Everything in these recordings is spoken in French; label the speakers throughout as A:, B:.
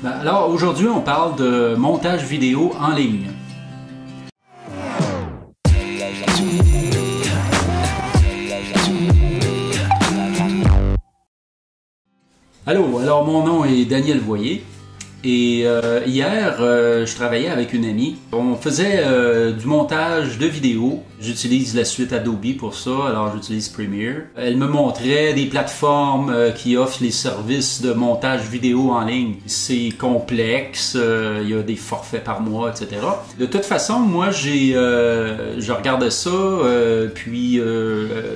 A: Alors aujourd'hui, on parle de montage vidéo en ligne. Allô, alors mon nom est Daniel Voyer et hier, je travaillais avec une amie. On faisait du montage de vidéos. J'utilise la suite Adobe pour ça, alors j'utilise Premiere. Elle me montrait des plateformes qui offrent les services de montage vidéo en ligne. C'est complexe, il y a des forfaits par mois, etc. De toute façon, moi, je regardais ça, puis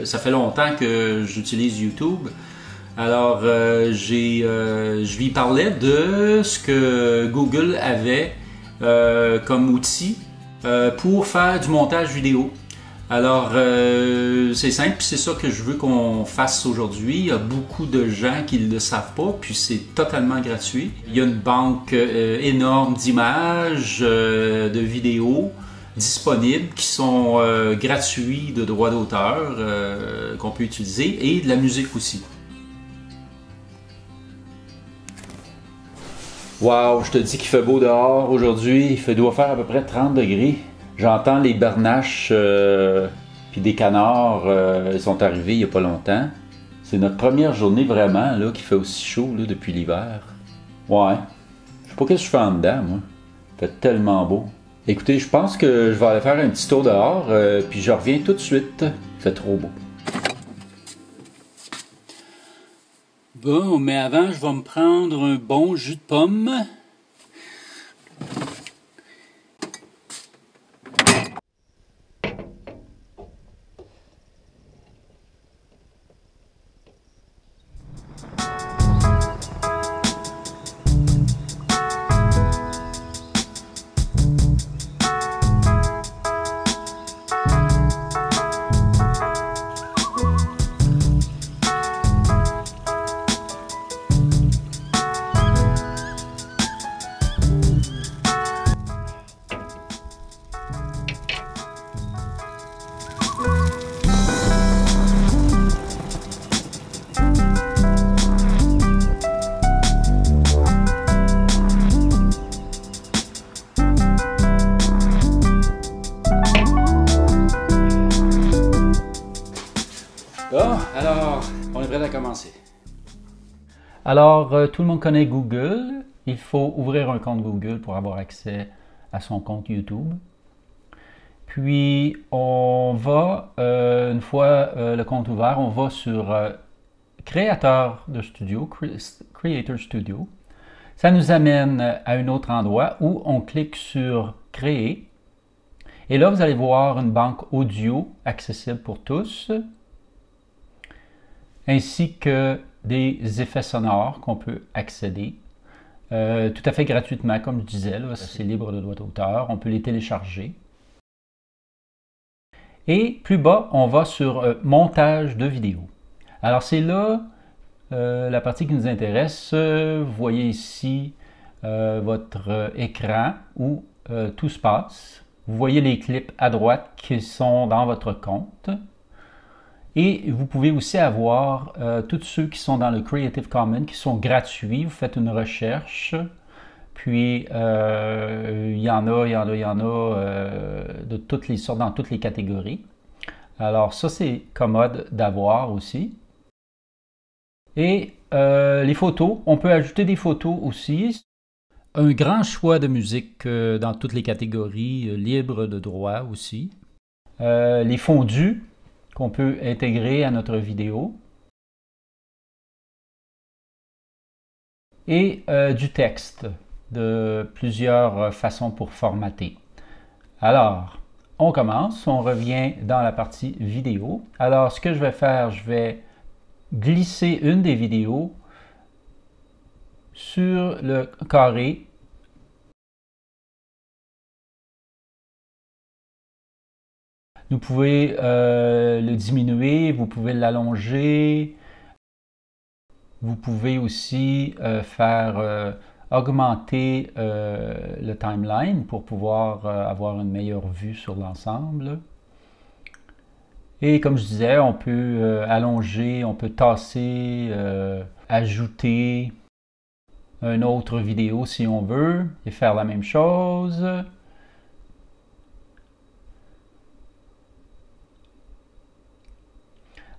A: ça fait longtemps que j'utilise YouTube. Alors, je lui parlais de ce que Google avait comme outil pour faire du montage vidéo. Alors, c'est simple, c'est ça que je veux qu'on fasse aujourd'hui. Il y a beaucoup de gens qui ne le savent pas, puis c'est totalement gratuit. Il y a une banque énorme d'images, de vidéos disponibles qui sont gratuits de droits d'auteur qu'on peut utiliser et de la musique aussi. Wow, je te dis qu'il fait beau dehors aujourd'hui. Il doit faire à peu près 30 degrés. J'entends les bernaches puis des canards. Ils sont arrivés il n'y a pas longtemps. C'est notre première journée vraiment là, qui fait aussi chaud là, depuis l'hiver. Ouais. Je sais pas qu'est-ce que je fais en dedans, moi. Il fait tellement beau. Écoutez, je pense que je vais aller faire un petit tour dehors puis je reviens tout de suite. Il fait trop beau. Bon, mais avant, je vais me prendre un bon jus de pomme. Bon, alors, on est prêt à commencer. Alors, tout le monde connaît Google. Il faut ouvrir un compte Google pour avoir accès à son compte YouTube. Puis, on va, une fois le compte ouvert, on va sur Créateur de Studio, Creator Studio. Ça nous amène à un autre endroit où on clique sur Créer. Et là, vous allez voir une banque audio accessible pour tous, ainsi que des effets sonores qu'on peut accéder tout à fait gratuitement, comme je disais, c'est libre de droit d'auteur, on peut les télécharger. Et plus bas, on va sur montage de vidéo. Alors c'est là la partie qui nous intéresse. Vous voyez ici votre écran où tout se passe. Vous voyez les clips à droite qui sont dans votre compte. Et vous pouvez aussi avoir tous ceux qui sont dans le Creative Commons, qui sont gratuits. Vous faites une recherche, puis il y en a de toutes les sortes, dans toutes les catégories. Alors ça, c'est commode d'avoir aussi. Et les photos, on peut ajouter des photos aussi. Un grand choix de musique dans toutes les catégories, libre de droit aussi. Les fondus qu'on peut intégrer à notre vidéo. Et du texte, de plusieurs façons pour formater. Alors, on commence, on revient dans la partie vidéo. Alors, ce que je vais faire, je vais glisser une des vidéos sur le carré. Vous pouvez le diminuer, vous pouvez l'allonger. Vous pouvez aussi faire augmenter le timeline pour pouvoir avoir une meilleure vue sur l'ensemble. Et comme je disais, on peut allonger, on peut tasser, ajouter une autre vidéo si on veut et faire la même chose.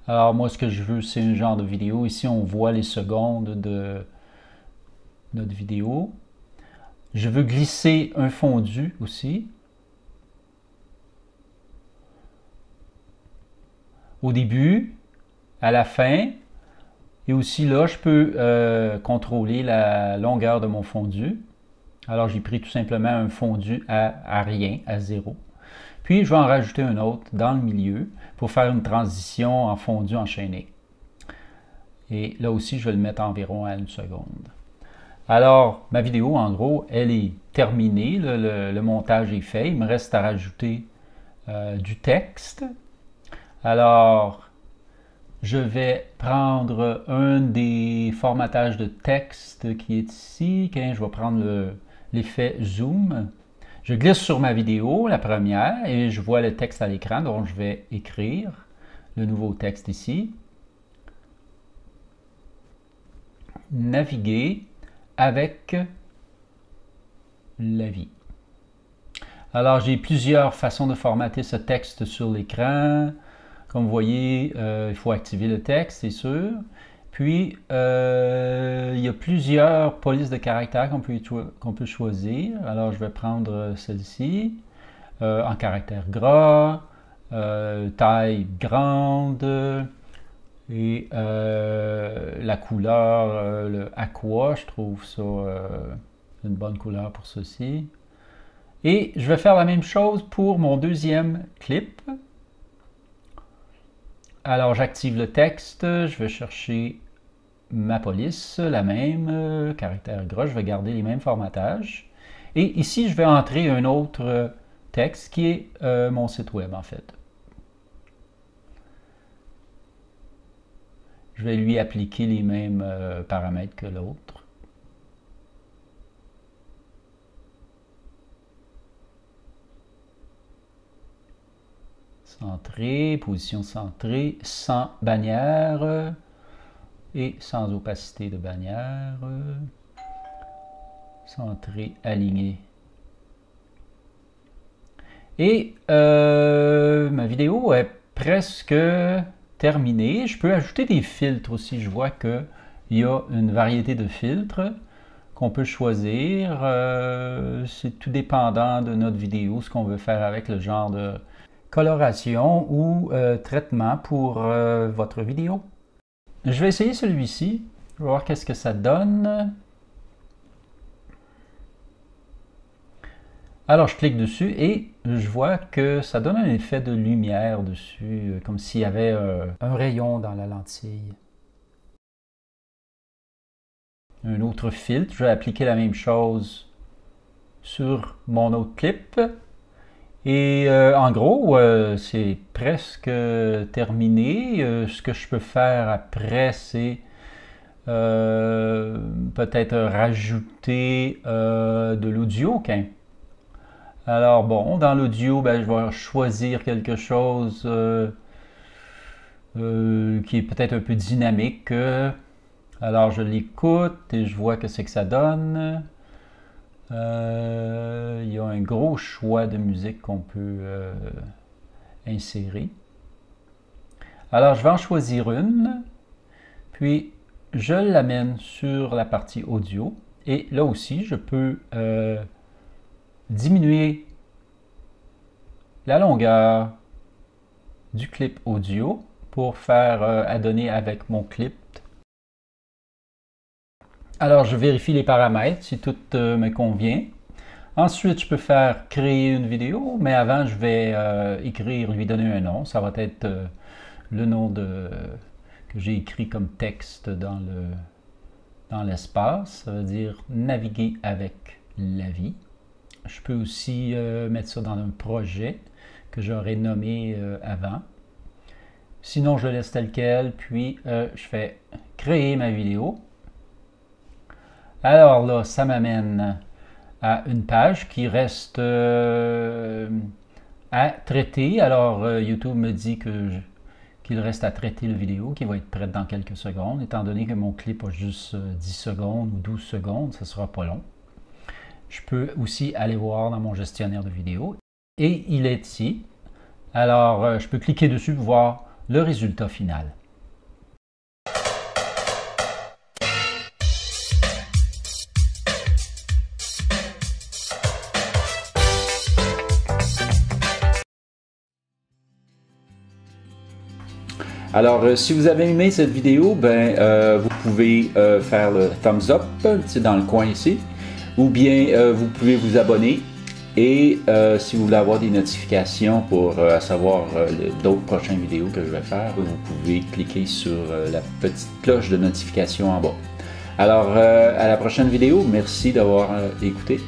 A: Alors moi, ce que je veux, c'est un genre de vidéo. Ici, on voit les secondes de notre vidéo. Je veux glisser un fondu aussi. Au début, à la fin, et aussi là, je peux contrôler la longueur de mon fondu. Alors, j'ai pris tout simplement un fondu à rien, à 0. Puis, je vais en rajouter un autre dans le milieu pour faire une transition en fondu enchaîné. Et là aussi, je vais le mettre environ à 1 seconde. Alors, ma vidéo, en gros, elle est terminée. Le montage est fait. Il me reste à rajouter du texte. Alors, je vais prendre un des formatages de texte qui est ici. Okay, je vais prendre l'effet zoom. Je glisse sur ma vidéo, la première, et je vois le texte à l'écran. Donc, je vais écrire le nouveau texte ici. Naviguer avec la vie. Alors, j'ai plusieurs façons de formater ce texte sur l'écran. Comme vous voyez, il faut activer le texte, c'est sûr. Puis, il y a plusieurs polices de caractères qu'on peut choisir. Alors, je vais prendre celle-ci, en caractère gras, taille grande, et la couleur, le aqua, je trouve ça une bonne couleur pour ceci. Et je vais faire la même chose pour mon deuxième clip. Alors, j'active le texte, je vais chercher ma police, la même, caractère gras, je vais garder les mêmes formatages. Et ici, je vais entrer un autre texte qui est mon site web, en fait. Je vais lui appliquer les mêmes paramètres que l'autre. Centré, position centrée, sans bannière et sans opacité de bannière. Centré, aligné. Et ma vidéo est presque terminée. Je peux ajouter des filtres aussi. Je vois qu'il y a une variété de filtres qu'on peut choisir. C'est tout dépendant de notre vidéo, ce qu'on veut faire avec le genre de coloration ou traitement pour votre vidéo. Je vais essayer celui-ci. Je vais voir qu'est-ce que ça donne. Alors, je clique dessus et je vois que ça donne un effet de lumière dessus, comme s'il y avait un rayon dans la lentille. Un autre filtre, je vais appliquer la même chose sur mon autre clip. Et en gros, c'est presque terminé. Ce que je peux faire après, c'est peut-être rajouter de l'audio. Alors bon, dans l'audio, je vais choisir quelque chose qui est peut-être un peu dynamique. Alors je l'écoute et je vois que c'est que ça donne. Il y a un gros choix de musique qu'on peut insérer. Alors je vais en choisir une, puis je l'amène sur la partie audio. Et là aussi, je peux diminuer la longueur du clip audio pour faire adonner avec mon clip. Alors, je vérifie les paramètres si tout me convient. Ensuite, je peux faire créer une vidéo, mais avant, je vais écrire, lui donner un nom. Ça va être le nom que j'ai écrit comme texte dans l'espace. Ça veut dire naviguer avec la vie. Je peux aussi mettre ça dans un projet que j'aurais nommé avant. Sinon, je laisse tel quel, puis je fais créer ma vidéo. Alors là, ça m'amène à une page qui reste à traiter. Alors, YouTube me dit que qu'il reste à traiter la vidéo, qui va être prête dans quelques secondes. Étant donné que mon clip a juste 10 secondes ou 12 secondes, ça ne sera pas long. Je peux aussi aller voir dans mon gestionnaire de vidéo. Et il est ici. Alors, je peux cliquer dessus pour voir le résultat final. Alors, si vous avez aimé cette vidéo, vous pouvez faire le thumbs up dans le coin ici, ou bien vous pouvez vous abonner. Et si vous voulez avoir des notifications pour savoir d'autres prochaines vidéos que je vais faire, vous pouvez cliquer sur la petite cloche de notification en bas. Alors, à la prochaine vidéo. Merci d'avoir écouté.